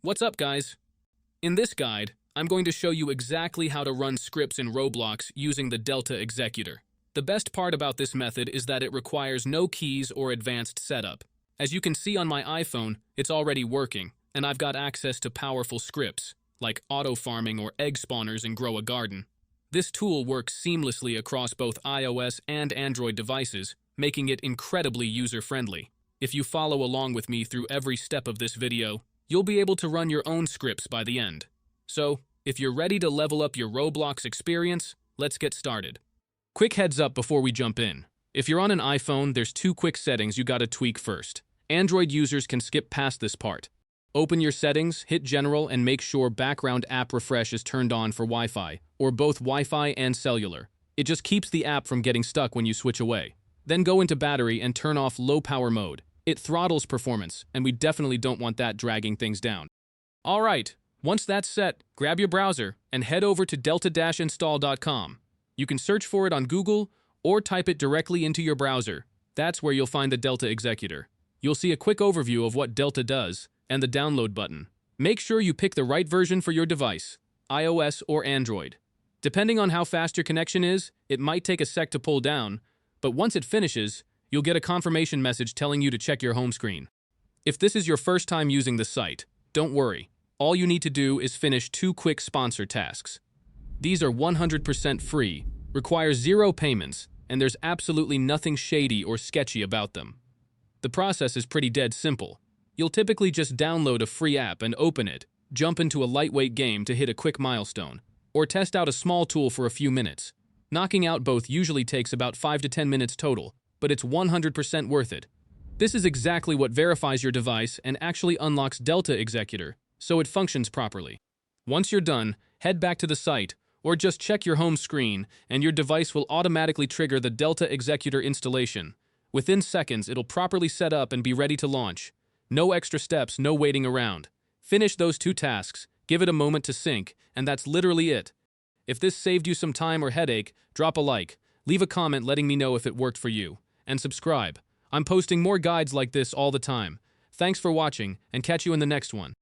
What's up, guys? In this guide, I'm going to show you exactly how to run scripts in Roblox using the Delta Executor. The best part about this method is that it requires no keys or advanced setup. As you can see on my iPhone, it's already working, and I've got access to powerful scripts, like auto-farming or egg spawners in Grow a Garden. This tool works seamlessly across both iOS and Android devices, making it incredibly user-friendly. If you follow along with me through every step of this video, you'll be able to run your own scripts by the end. So, if you're ready to level up your Roblox experience, let's get started. Quick heads up before we jump in. If you're on an iPhone, there's two quick settings you gotta tweak first. Android users can skip past this part. Open your settings, hit General, and make sure background app refresh is turned on for Wi-Fi, or both Wi-Fi and cellular. It just keeps the app from getting stuck when you switch away. Then go into battery and turn off low power mode. It throttles performance, and we definitely don't want that dragging things down. Alright, once that's set, grab your browser and head over to delta-install.com. You can search for it on Google or type it directly into your browser. That's where you'll find the Delta Executor. You'll see a quick overview of what Delta does and the download button. Make sure you pick the right version for your device, iOS or Android. Depending on how fast your connection is, it might take a sec to pull down, but once it finishes, you'll get a confirmation message telling you to check your home screen. If this is your first time using the site, don't worry. All you need to do is finish two quick sponsor tasks. These are 100% free, require zero payments, and there's absolutely nothing shady or sketchy about them. The process is pretty dead simple. You'll typically just download a free app and open it, jump into a lightweight game to hit a quick milestone, or test out a small tool for a few minutes. Knocking out both usually takes about 5 to 10 minutes total, but it's 100% worth it. This is exactly what verifies your device and actually unlocks Delta Executor, so it functions properly. Once you're done, head back to the site, or just check your home screen, and your device will automatically trigger the Delta Executor installation. Within seconds, it'll properly set up and be ready to launch. No extra steps, no waiting around. Finish those two tasks, give it a moment to sync, and that's literally it. If this saved you some time or headache, drop a like, leave a comment letting me know if it worked for you, and subscribe. I'm posting more guides like this all the time. Thanks for watching, and catch you in the next one.